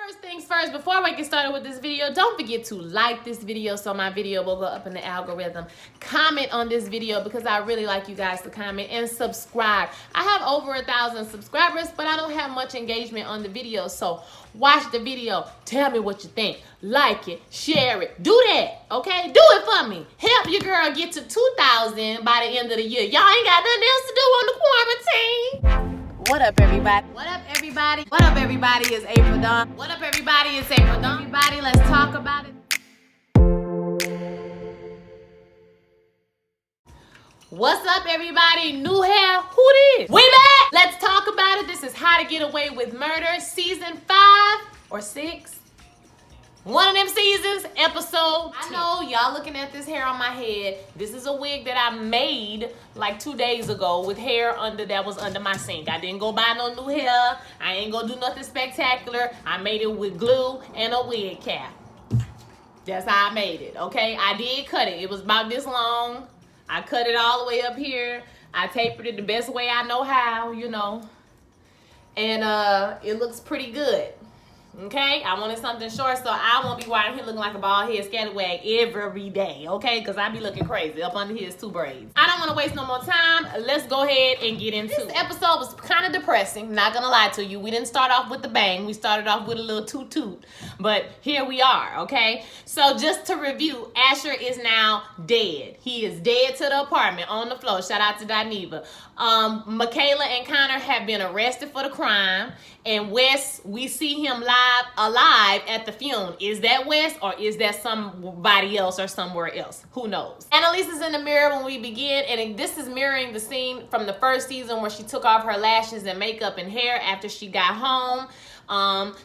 First things first, before I get started with this video, don't forget to like this video so my video will go up in the algorithm. Comment on this video because I really like you guys to comment, and subscribe. I have over 1,000 subscribers, but I don't have much engagement on the video. So watch the video, tell me what you think, like it, share it, do that, okay? Do it for me. Help your girl get to 2,000 by the end of the year. Y'all ain't got nothing else to do on the quarantine. What up, everybody? What up, everybody? What up, everybody? It's Ep10. What up, everybody? It's Ep10. Everybody, let's talk about it. What's up, everybody? New hair? Who this? We back! Let's talk about it. This is How to Get Away with Murder, season 5 or 6. One of them seasons, episode 10. I know y'all looking at this hair on my head. This is a wig that I made like 2 days ago with hair that was under my sink. I didn't go buy no new hair. I ain't gonna do nothing spectacular. I made it with glue and a wig cap. That's how I made it, okay? I did cut it. It was about this long. I cut it all the way up here. I tapered it the best way I know how, you know. And it looks pretty good. Okay, I wanted something short so I won't be riding here looking like a bald head scallywag every day, okay? Because I be looking crazy up under his 2 braids. I don't want to waste no more time. Let's go ahead and get into it. This episode was kind of depressing, not gonna lie to you. We didn't start off with the bang. We started off with a little toot-toot. But here we are, okay? So just to review, Asher is now dead. He is dead to the apartment on the floor. Shout out to Dineva. Michaela and Connor have been arrested for the crime. And Wes, we see him alive at the funeral. Is that Wes or is that somebody else or somewhere else? Who knows? Annalise is in the mirror when we begin, and this is mirroring the scene from the first season where she took off her lashes and makeup and hair after she got home.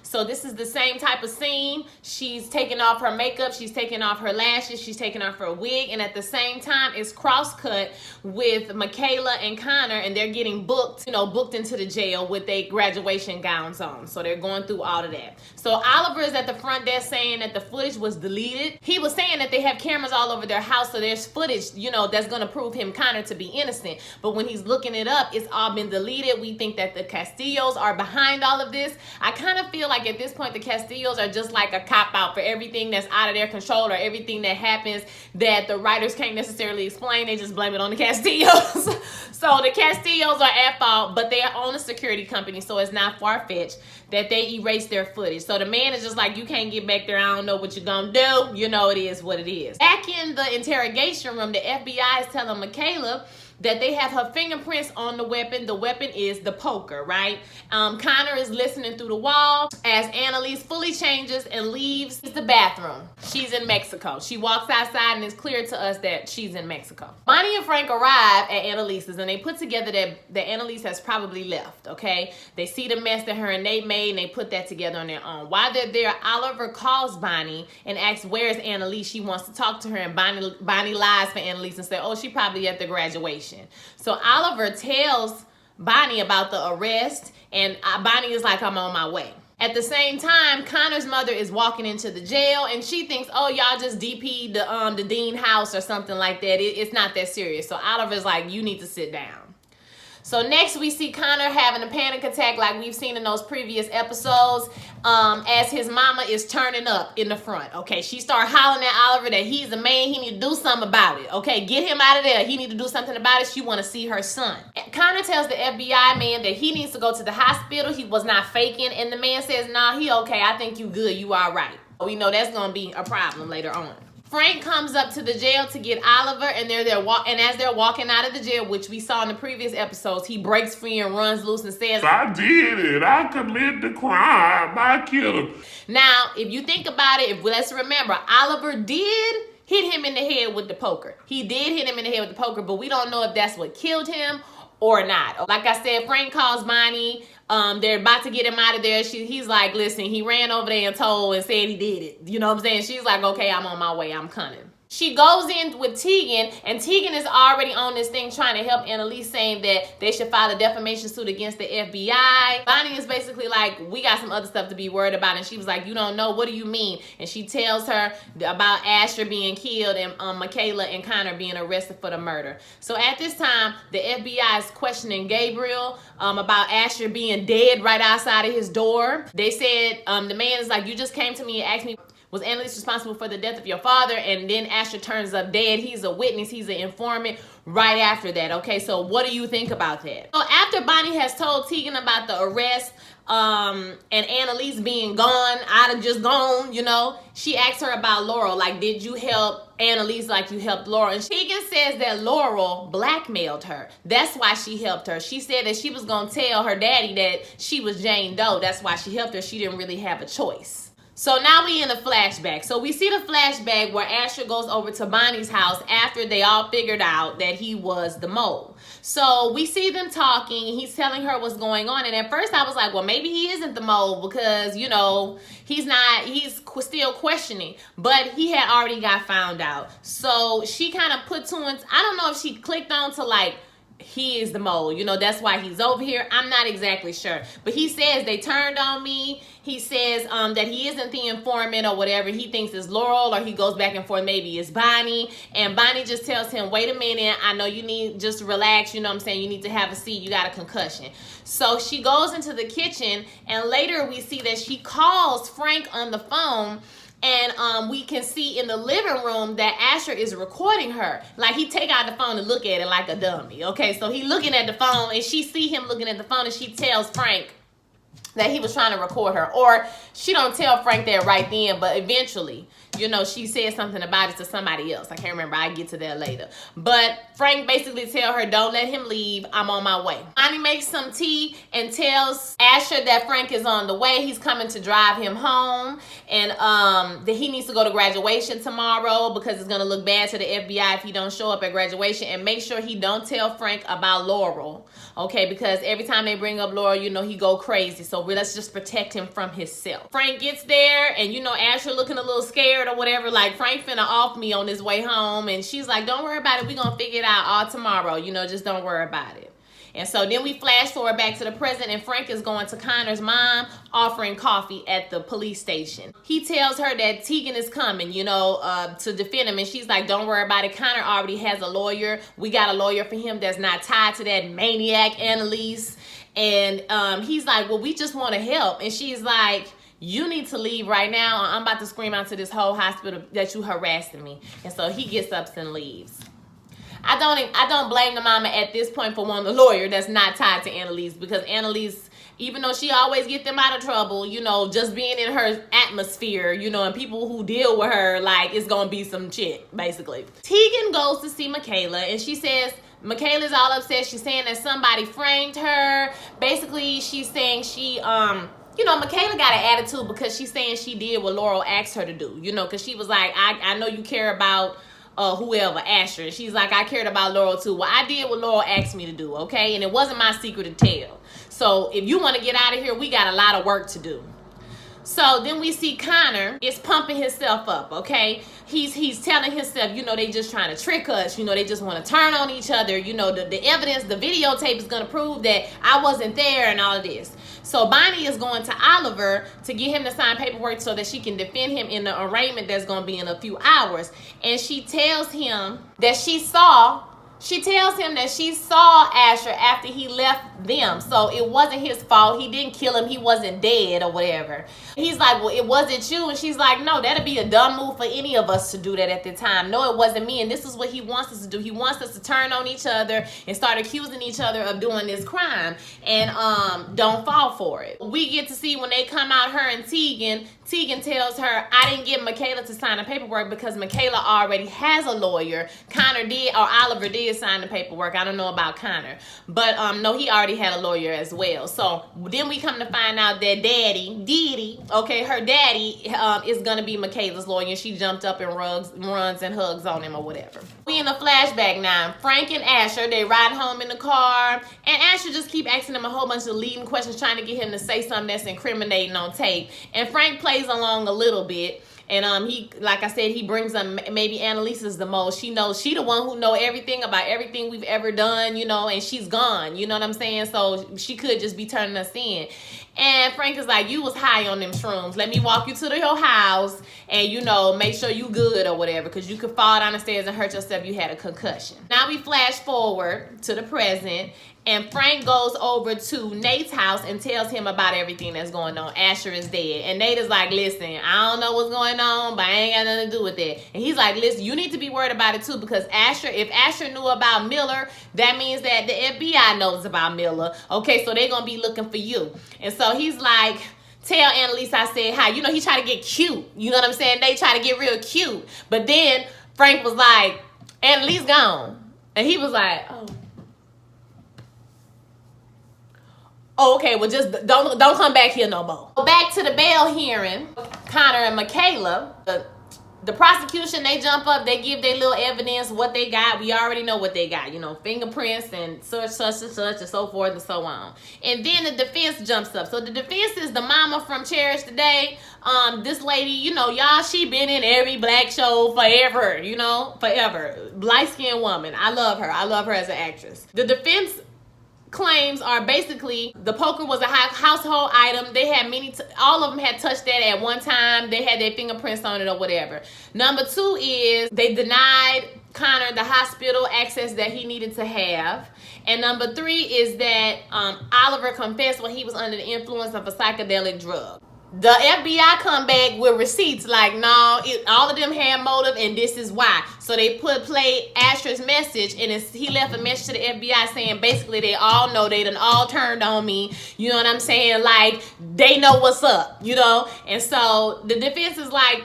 So this is the same type of scene. She's taking off her makeup, she's taking off her lashes, she's taking off her wig, and at the same time it's cross-cut with Michaela and Connor, and they're getting booked, booked into the jail with their graduation gowns on. So they're going through all of that. So Oliver is at the front desk saying that the footage was deleted. He was saying that they have cameras all over their house, so there's footage, that's gonna prove him, Connor, to be innocent. But when he's looking it up, it's all been deleted. We think that the Castillos are behind all of this. I kind of feel like at this point the Castillos are just like a cop-out for everything that's out of their control or everything that happens that the writers can't necessarily explain. They just blame it on the Castillos. So the Castillos are at fault, but they own a security company, so it's not far-fetched that they erase their footage. So the man is just like, you can't get back there, I don't know what you're gonna do. It is what it is. Back in the interrogation room, the FBI is telling Michaela that they have her fingerprints on the weapon. The weapon is the poker, right? Connor is listening through the wall as Annalise fully changes and leaves the bathroom. She's in Mexico. She walks outside and it's clear to us that she's in Mexico. Bonnie and Frank arrive at Annalise's and they put together that Annalise has probably left, okay? They see the mess that her and Nate made and they put that together on their own. While they're there, Oliver calls Bonnie and asks, where's Annalise? She wants to talk to her, and Bonnie lies for Annalise and says, oh, she probably at the graduation. So Oliver tells Bonnie about the arrest, and Bonnie is like, I'm on my way. At the same time, Connor's mother is walking into the jail, and she thinks, oh, y'all just DP'd the Dean house or something like that. It's not that serious. So Oliver's like, you need to sit down. So next we see Connor having a panic attack like we've seen in those previous episodes as his mama is turning up in the front. Okay, she started hollering at Oliver that he's a man, he need to do something about it. Okay, get him out of there. He need to do something about it. She want to see her son. Connor tells the FBI man that he needs to go to the hospital. He was not faking, and the man says, nah, he okay. I think you good. You all right. We know that's going to be a problem later on. Frank comes up to the jail to get Oliver, and as they're walking out of the jail, which we saw in the previous episodes, he breaks free and runs loose and says, I did it. I committed the crime. I killed him. Now, if you think about it, let's remember, Oliver did hit him in the head with the poker. He did hit him in the head with the poker, but we don't know if that's what killed him or not. Like I said, Frank calls Bonnie. They're about to get him out of there. He's like, listen, he ran over there and told and said he did it. You know what I'm saying? She's like, okay, I'm on my way. I'm coming. She goes in with Tegan, and Tegan is already on this thing trying to help Annalise, saying that they should file a defamation suit against the FBI. Bonnie is basically like, we got some other stuff to be worried about. And she was like, you don't know? What do you mean? And she tells her about Asher being killed and Michaela and Connor being arrested for the murder. So at this time, the FBI is questioning Gabriel about Asher being dead right outside of his door. They said, the man is like, you just came to me and asked me, was Annalise responsible for the death of your father? And then Asher turns up dead. He's a witness. He's an informant right after that. Okay, so what do you think about that? So after Bonnie has told Tegan about the arrest and Annalise being gone, out of just gone, you know, she asks her about Laurel. Like, did you help Annalise like you helped Laurel? And Tegan says that Laurel blackmailed her. That's why she helped her. She said that she was going to tell her daddy that she was Jane Doe. That's why she helped her. She didn't really have a choice. So now we in a flashback. So we see the flashback where Asher goes over to Bonnie's house after they all figured out that he was the mole. So we see them talking. He's telling her what's going on. And at first I was like, well, maybe he isn't the mole because, you know, he's still questioning. But he had already got found out. So she kind of put two and I don't know if she clicked on to like, he is the mole, you know, that's why he's over here. I'm not exactly sure, but he says they turned on me. He says that he isn't the informant or whatever. He thinks it's Laurel, or he goes back and forth, maybe it's Bonnie. And Bonnie just tells him, wait a minute, I know you need just relax, you know what I'm saying, you need to have a seat, you got a concussion. So she goes into the kitchen, and later we see that she calls Frank on the phone. And we can see in the living room that Asher is recording her. Like, he take out the phone and look at it like a dummy. Okay, so he looking at the phone, and she see him looking at the phone, and she tells Frank that he was trying to record her. Or she don't tell Frank that right then, but eventually, you know, she said something about it to somebody else. I can't remember. I get to that later. But Frank basically tell her, don't let him leave. I'm on my way. Bonnie makes some tea and tells Asher that Frank is on the way. He's coming to drive him home. And that he needs to go to graduation tomorrow because it's going to look bad to the FBI if he don't show up at graduation. And make sure he don't tell Frank about Laurel. Okay, because every time they bring up Laurel, you know, he go crazy. So let's just protect him from himself. Frank gets there, and you know, Asher looking a little scared or whatever, like Frank finna off me on his way home. And she's like, don't worry about it, we gonna figure it out all tomorrow, you know, just don't worry about it. And so then we flash forward back to the present, and Frank is going to Connor's mom, offering coffee at the police station. He tells her that Tegan is coming, you know, to defend him. And she's like, don't worry about it. Connor already has a lawyer. We got a lawyer for him that's not tied to that maniac Annalise. And he's like, well, we just want to help. And she's like, you need to leave right now. I'm about to scream out to this whole hospital that you harassing me. And so he gets up and leaves. I don't blame the mama at this point for wanting a lawyer that's not tied to Annalise, because Annalise, even though she always get them out of trouble, you know, just being in her atmosphere, you know, and people who deal with her, like, it's gonna be some shit, basically. Tegan goes to see Michaela, and she says, Michaela's all upset. She's saying that somebody framed her. Basically, she's saying she, you know, Michaela got an attitude because she's saying she did what Laurel asked her to do, you know, because she was like, I know you care about whoever, Asher. She's like, I cared about Laurel too. Well, I did what Laurel asked me to do, okay? And it wasn't my secret to tell. So if you want to get out of here, we got a lot of work to do. So then we see Connor is pumping himself up, okay? He's telling himself, you know, they just trying to trick us. You know, they just want to turn on each other. You know, the evidence, the videotape is going to prove that I wasn't there and all of this. So Bonnie is going to Oliver to get him to sign paperwork so that she can defend him in the arraignment that's going to be in a few hours. And she tells him that she saw Asher after he left them. So it wasn't his fault. He didn't kill him. He wasn't dead or whatever. He's like, well, it wasn't you. And she's like, no, that'd be a dumb move for any of us to do that at the time. No, it wasn't me. And this is what he wants us to do. He wants us to turn on each other and start accusing each other of doing this crime. And don't fall for it. We get to see when they come out, her and Tegan. Tegan tells her, I didn't get Michaela to sign the paperwork because Michaela already has a lawyer. Connor did, or Oliver did sign the paperwork. I don't know about Connor. But no, he already had a lawyer as well. So then we come to find out that Diddy, okay, her daddy is going to be Michaela's lawyer. And she jumped up and runs and hugs on him or whatever. We in a flashback now. Frank and Asher, they ride home in the car. And Asher just keep asking him a whole bunch of leading questions, trying to get him to say something that's incriminating on tape. And Frank plays along a little bit. And he, like I said, he brings up maybe Annalisa's the most. She knows, she the one who know everything about everything we've ever done, you know, and she's gone, you know what I'm saying? So she could just be turning us in. And Frank is like, you was high on them shrooms. Let me walk you to your house and, you know, make sure you good or whatever, because you could fall down the stairs and hurt yourself. You had a concussion. Now we flash forward to the present, and Frank goes over to Nate's house and tells him about everything that's going on. Asher is dead. And Nate is like, listen, I don't know what's going on, but I ain't got nothing to do with that. And he's like, listen, you need to be worried about it too, because if Asher knew about Miller, that means that the FBI knows about Miller. Okay, so they're going to be looking for you. And so he's like, tell Annalise I said hi. You know, he tried to get cute. You know what I'm saying? They try to get real cute. But then Frank was like, Annalise gone. And he was like, oh, okay, well, just don't come back here no more. Back to the bail hearing, Connor and Michaela. The prosecution, they jump up, they give their little evidence, what they got. We already know what they got, you know, fingerprints and such, and so forth and so on. And then the defense jumps up. So the defense is the mama from Cherish Today. This lady, you know, y'all, she been in every black show forever, you know, forever. Light-skinned woman. I love her. I love her as an actress. The defense claims are basically the poker was a household item. They had all of them had touched that at one time. They had their fingerprints on it or whatever. Number two is they denied Connor the hospital access that he needed to have. And number three is that Oliver confessed when he was under the influence of a psychedelic drug. The FBI come back with receipts like, no, all of them had motive and this is why. So they play Asher's message, and he left a message to the FBI saying basically they all know, they done all turned on me. You know what I'm saying? Like, they know what's up, you know? And so the defense is like,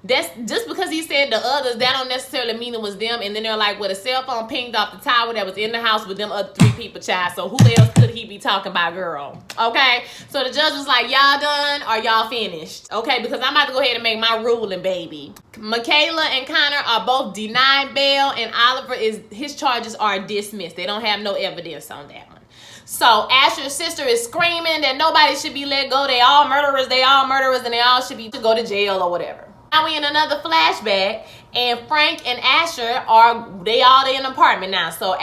that's just because he said the others, that don't necessarily mean it was them. And then they're like, well, the cell phone pinged off the tower that was in the house with them other 3 people, child. So who else could he be talking about, girl? Okay. So the judge was like, y'all done or y'all finished? Okay, because I'm about to go ahead and make my ruling, baby. Michaela and Connor are both denied bail, and Oliver his charges are dismissed. They don't have no evidence on that one. So Asher's sister is screaming that nobody should be let go. They all murderers, and they all should be to go to jail or whatever. Now we in another flashback, and Frank and Asher they in an apartment now. So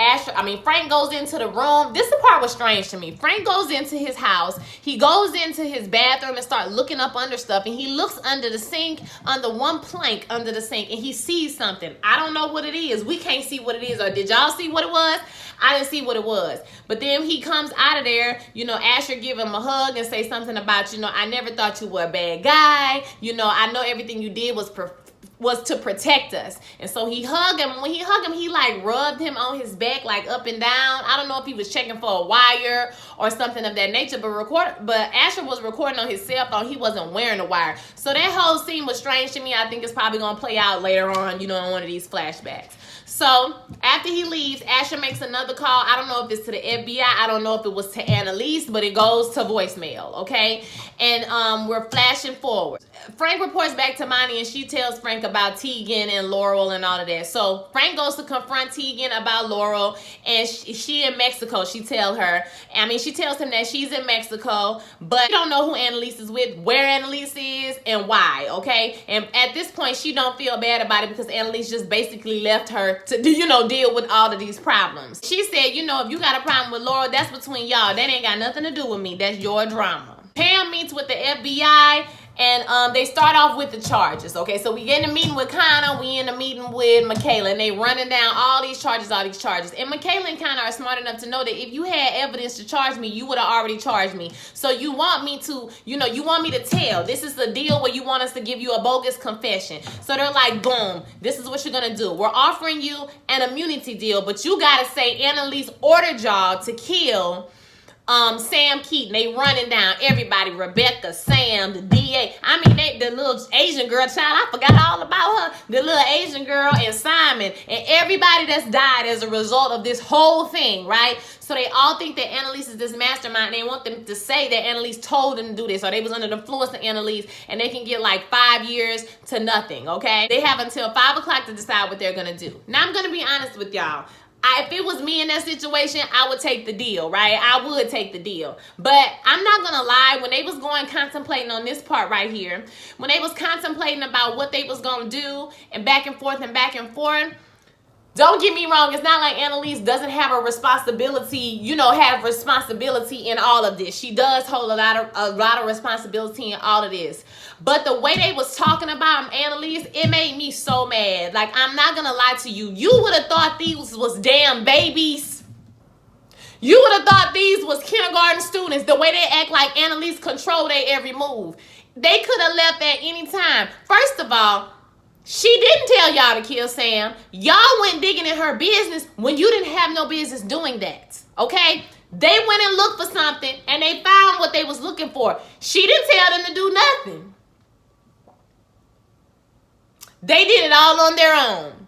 Frank goes into the room. This part was strange to me. Frank goes into his house. He goes into his bathroom and start looking up under stuff, and he looks under the sink, under one plank under the sink, and he sees something. I don't know what it is. We can't see what it is. Or did y'all see what it was? I didn't see what it was. But then he comes out of there, you know, Asher give him a hug and say something about, you know, I never thought you were a bad guy. You know, I know everything you did was to protect us. And so he hugged him. When he hugged him, he like rubbed him on his back, like up and down. I don't know if he was checking for a wire or something of that nature, but Asher was recording on his cell phone. He wasn't wearing a wire. So that whole scene was strange to me. I think it's probably going to play out later on, you know, in one of these flashbacks. So after he leaves, Asher makes another call. I don't know if it's to the FBI. I don't know if it was to Annalise, but it goes to voicemail, okay? And we're flashing forward. Frank reports back to Monty, and she tells Frank about Tegan and Laurel and all of that. So Frank goes to confront Tegan about Laurel, and she in Mexico. She tells him that she's in Mexico, but she don't know who Annalise is with, where Annalise is, and why, okay? And at this point, she don't feel bad about it because Annalise just basically left her to, you know, deal with all of these problems. She said, you know, if you got a problem with Laurel, that's between y'all. That ain't got nothing to do with me. That's your drama. Pam meets with the FBI, and they start off with the charges. Okay, so we get in a meeting with Connor, we in a meeting with Michaela, and they running down all these charges. And Michaela and Connor are smart enough to know that if you had evidence to charge me, you would have already charged me. So you want me to, you know, you want me to tell. This is the deal where you want us to give you a bogus confession. So they're like, boom, this is what you're gonna do. We're offering you an immunity deal, but you gotta say Annalise ordered y'all to kill Sam Keaton. They running down everybody, Rebecca, Sam, the DA. I mean, the little Asian girl, child, I forgot all about her. The little Asian girl and Simon and everybody that's died as a result of this whole thing, right? So they all think that Annalise is this mastermind. They want them to say that Annalise told them to do this, or they was under the influence of Annalise, and they can get like 5 years to nothing, okay? They have until 5 o'clock to decide what they're gonna do. Now, I'm gonna be honest with y'all. If it was me in that situation, I would take the deal, right? I would take the deal. But I'm not gonna lie, when they was contemplating on this part right here, when they was contemplating about what they was gonna do and back and forth, don't get me wrong, it's not like Annalise doesn't have a responsibility, have responsibility in all of this. She does hold a lot of responsibility in all of this. But the way they was talking about Annalise, it made me so mad. Like, I'm not gonna lie to you. You would have thought these was damn babies. You would have thought these was kindergarten students, the way they act like Annalise control their every move. They could have left at any time. First of all, she didn't tell y'all to kill Sam. Y'all went digging in her business when you didn't have no business doing that, okay? They went and looked for something, and they found what they was looking for. She didn't tell them to do nothing. They did it all on their own,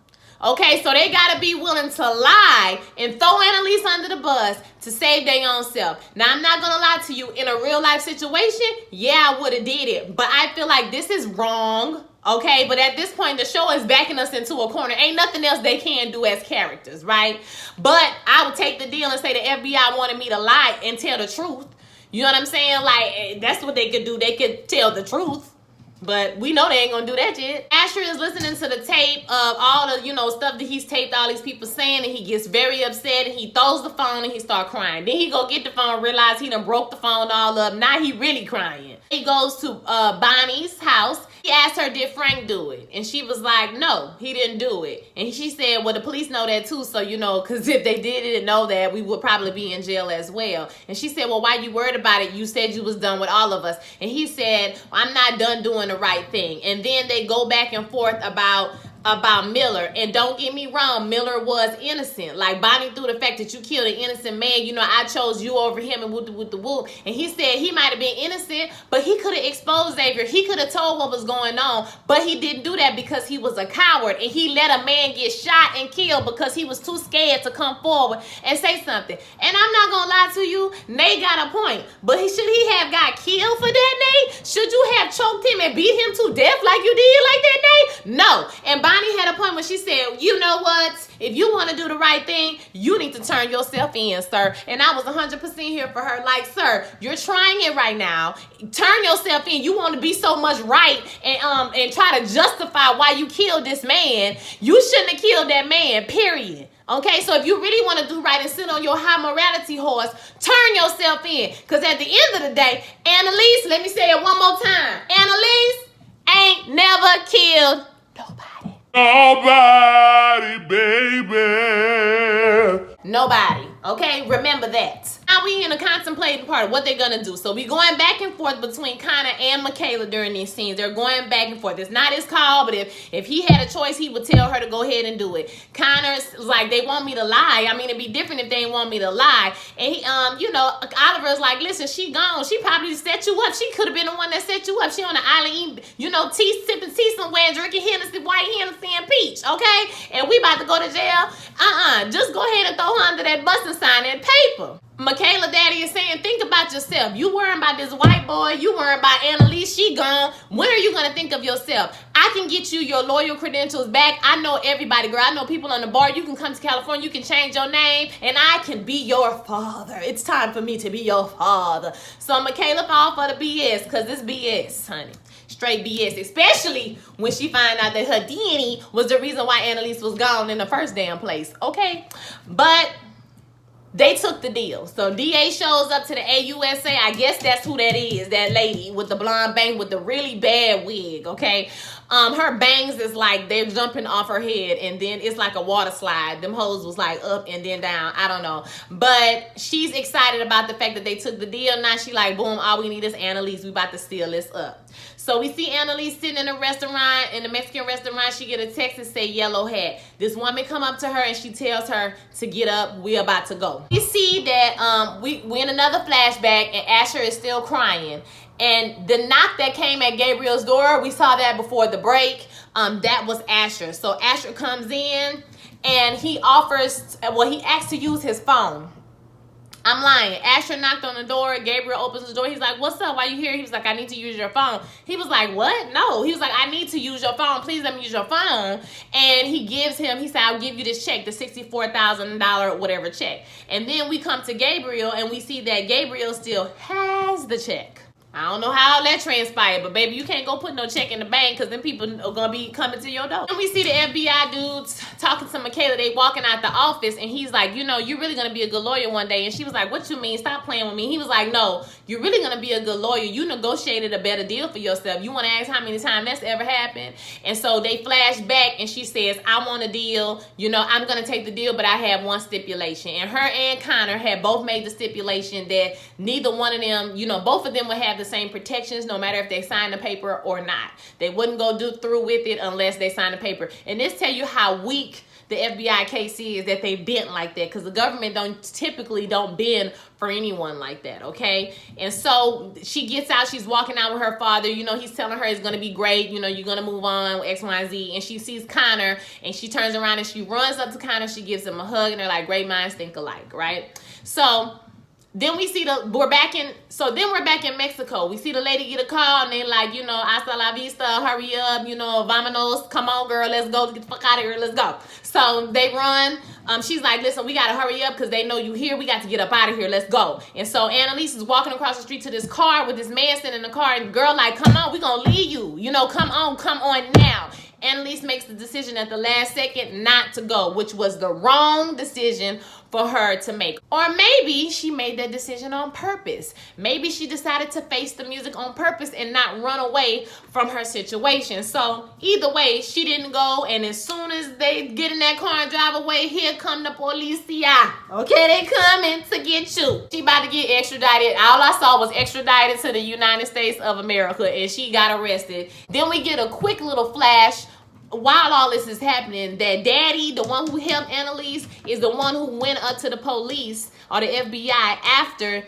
okay? So they got to be willing to lie and throw Annalise under the bus to save their own self. Now, I'm not going to lie to you. In a real-life situation, yeah, I would have did it. But I feel like this is wrong. Okay, but at this point, the show is backing us into a corner. Ain't nothing else they can do as characters, right? But I would take the deal and say the FBI wanted me to lie and tell the truth. You know what I'm saying? Like, that's what they could do. They could tell the truth. But we know they ain't gonna do that yet. Asher is listening to the tape of all the, stuff that he's taped all these people saying, and he gets very upset, and he throws the phone and he start crying. Then he go get the phone, realize he done broke the phone all up. Now he really crying. He goes to Bonnie's house. He asked her, did Frank do it? And she was like, no, he didn't do it. And she said, well, the police know that too, so because if they didn't know that, we would probably be in jail as well. And she said, well, why you worried about it? You said you was done with all of us. And he said, well, I'm not done doing the right thing. And then they go back and forth about Miller. And don't get me wrong, Miller was innocent. Like, Bonnie, through the fact that you killed an innocent man, I chose you over him and whoop the whoop. And he said he might have been innocent, but he could have exposed Xavier. He could have told what was going on, but he didn't do that because he was a coward. And he let a man get shot and killed because he was too scared to come forward and say something. And I'm not going to lie to you, Nate got a point. But should he have got killed for that, Nate? Should you have choked him and beat him to death like you did like that, Nate? No. And Bonnie had a point when she said, you know what? If you want to do the right thing, you need to turn yourself in, sir. And I was 100% here for her. Like, sir, you're trying it right now. Turn yourself in. You want to be so much right and try to justify why you killed this man. You shouldn't have killed that man, period. Okay, so if you really want to do right and sit on your high morality horse, turn yourself in. Because at the end of the day, Annalise, let me say it one more time. Annalise ain't never killed nobody. Nobody, baby. Nobody. Okay, remember that. Now we in the contemplating part of what they're gonna do. So we going back and forth between Connor and Michaela during these scenes. They're going back and forth. It's not his call, but if he had a choice, he would tell her to go ahead and do it. Connor's like, they want me to lie. I mean, it'd be different if they didn't want me to lie. And he, Oliver's like, listen, she gone. She probably set you up. She could have been the one that set you up. She on the island eating, sipping tea somewhere, drinking Hennessy, white Hennessy and peach, okay? And we about to go to jail. Just go ahead and throw her under that bus and sign that paper. Michaela daddy is saying, think about yourself. You worrying about this white boy. You worrying about Annalise. She gone. When are you going to think of yourself? I can get you your loyal credentials back. I know everybody, girl. I know people on the bar. You can come to California. You can change your name. And I can be your father. It's time for me to be your father. So Michaela fall for the BS because it's BS, honey. Straight BS, especially when she find out that her DNA was the reason why Annalise was gone in the first damn place. Okay? But they took the deal. So DA shows up to the AUSA. I guess that's who that is, that lady with the blonde bang with the really bad wig, okay? Her bangs is like they're jumping off her head, and then it's like a water slide. Them hoes was like up and then down. I don't know. But she's excited about the fact that they took the deal. Now she like, boom, all we need is Annalise. We about to steal this up. So we see Annalise sitting in a restaurant, in the Mexican restaurant. She get a text that say yellow hat. This woman come up to her and she tells her to get up. We about to go. We see that we in another flashback and Asher is still crying. And the knock that came at Gabriel's door, we saw that before the break. That was Asher. So Asher comes in and he offers, he asks to use his phone. I'm lying. Asher knocked on the door. Gabriel opens the door. He's like, what's up? Why you here? He was like, I need to use your phone. He was like, what? No. He was like, I need to use your phone. Please let me use your phone. And he said, I'll give you this check, the $64,000 whatever check. And then we come to Gabriel and we see that Gabriel still has the check. I don't know how that transpired, but baby, you can't go put no check in the bank because then people are going to be coming to your door. And we see the FBI dudes talking to Michaela. They walking out the office and he's like, you know, you're really going to be a good lawyer one day. And she was like, what you mean? Stop playing with me. He was like, no, you're really going to be a good lawyer. You negotiated a better deal for yourself. You want to ask how many times that's ever happened? And so they flash back and she says, I want a deal. You know, I'm going to take the deal, but I have one stipulation. And her and Connor had both made the stipulation that neither one of them, you know, both of them would have the same protections no matter if they sign the paper or not. They wouldn't go through with it unless they sign the paper. And this tell you how weak the FBI case is that they bent like that, because the government typically don't bend for anyone like that, okay? And so she gets out, she's walking out with her father, you know, he's telling her it's gonna be great, you know, you're gonna move on, X, Y, Z, and she sees Connor, and she turns around and she runs up to Connor, she gives him a hug, and they're like, great minds think alike, right? So then we see we're back in Mexico. We see the lady get a call and they like, you know, hasta la vista, hurry up, you know, vámonos, come on girl, let's go, get the fuck out of here, let's go. So they run. She's like, listen, we got to hurry up because they know you here. We got to get up out of here. Let's go. And so Annalise is walking across the street to this car with this man sitting in the car, and the girl like, come on, we going to leave you. You know, come on now. Annalise makes the decision at the last second not to go, which was the wrong decision for her to make. Or maybe she made that decision on purpose. Maybe she decided to face the music on purpose and not run away from her situation. So either way, she didn't go, and as soon as they get in that car and drive away, here come the policia. Okay, they coming to get you. She about to get extradited. All I saw was extradited to the United States of America, and she got arrested. Then we get a quick little flash while all this is happening, that Daddy, the one who helped Annalise, is the one who went up to the police or the FBI after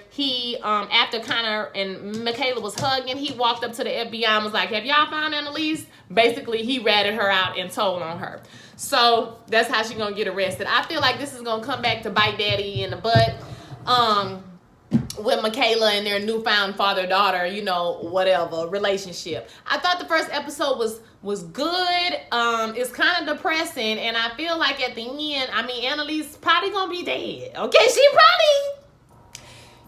after Connor and Michaela was hugging. He walked up to the FBI and was like, have y'all found Annalise? Basically, he ratted her out and told on her. So that's how she's gonna get arrested. I feel like this is gonna come back to bite Daddy in the butt. With Michaela and their newfound father-daughter, you know, whatever relationship. I thought the first episode was good. It's kind of depressing, and I feel like at the end, I mean, Annalise probably gonna be dead. Okay,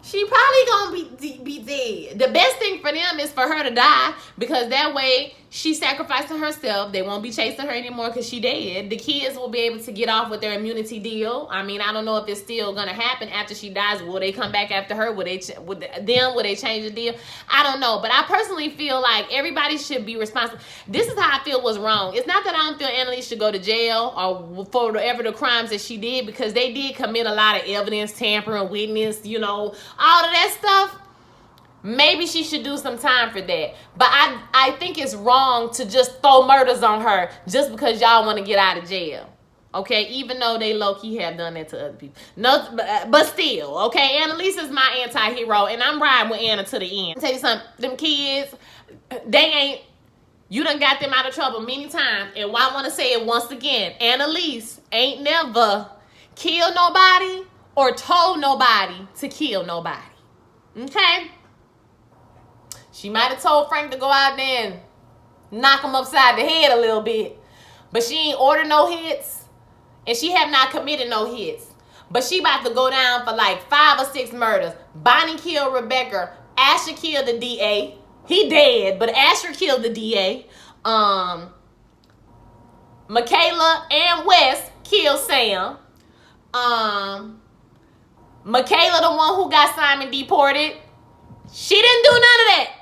she probably gonna be dead. The best thing for them is for her to die, because that way she sacrificing herself. They won't be chasing her anymore because she dead. The kids will be able to get off with their immunity deal. I mean, I don't know if it's still gonna happen after she dies. Will they come back after her? Will they change the deal? I don't know. But I personally feel like everybody should be responsible. This is how I feel was wrong. It's not that I don't feel Annalise should go to jail or for whatever the crimes that she did, because they did commit a lot of evidence tampering, witness, you know, all of that stuff. Maybe she should do some time for that. But I think it's wrong to just throw murders on her just because y'all want to get out of jail. Okay, even though they low-key have done that to other people. No, but still, okay, Annalise is my anti-hero, and I'm riding with Anna to the end. I'll tell you something, them kids, you done got them out of trouble many times. And I want to say it once again, Annalise ain't never killed nobody or told nobody to kill nobody. Okay? She might have told Frank to go out there and knock him upside the head a little bit. But she ain't ordered no hits. And she have not committed no hits. But she about to go down for like 5 or 6 murders. Bonnie killed Rebecca. Asher killed the DA. He dead, but Asher killed the DA. Michaela and Wes killed Sam. Michaela, the one who got Simon deported, she didn't do none of that.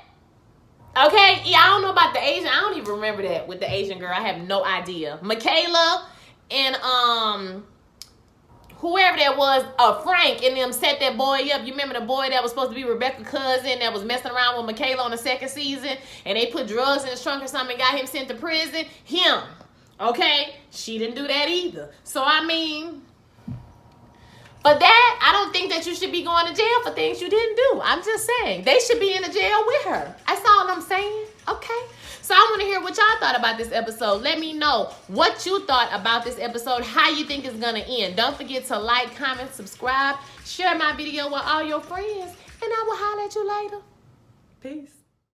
Okay, yeah, I don't know about the Asian. I don't even remember that with the Asian girl. I have no idea. Michaela and whoever that was, Frank and them set that boy up. You remember the boy that was supposed to be Rebecca's cousin that was messing around with Michaela on the 2nd season, and they put drugs in his trunk or something and got him sent to prison? Him. Okay? She didn't do that either. So, I mean, for that, I don't think that you should be going to jail for things you didn't do. I'm just saying. They should be in the jail with her. That's all I'm saying. Okay? So I want to hear what y'all thought about this episode. Let me know what you thought about this episode, how you think it's going to end. Don't forget to like, comment, subscribe, share my video with all your friends, and I will holler at you later. Peace.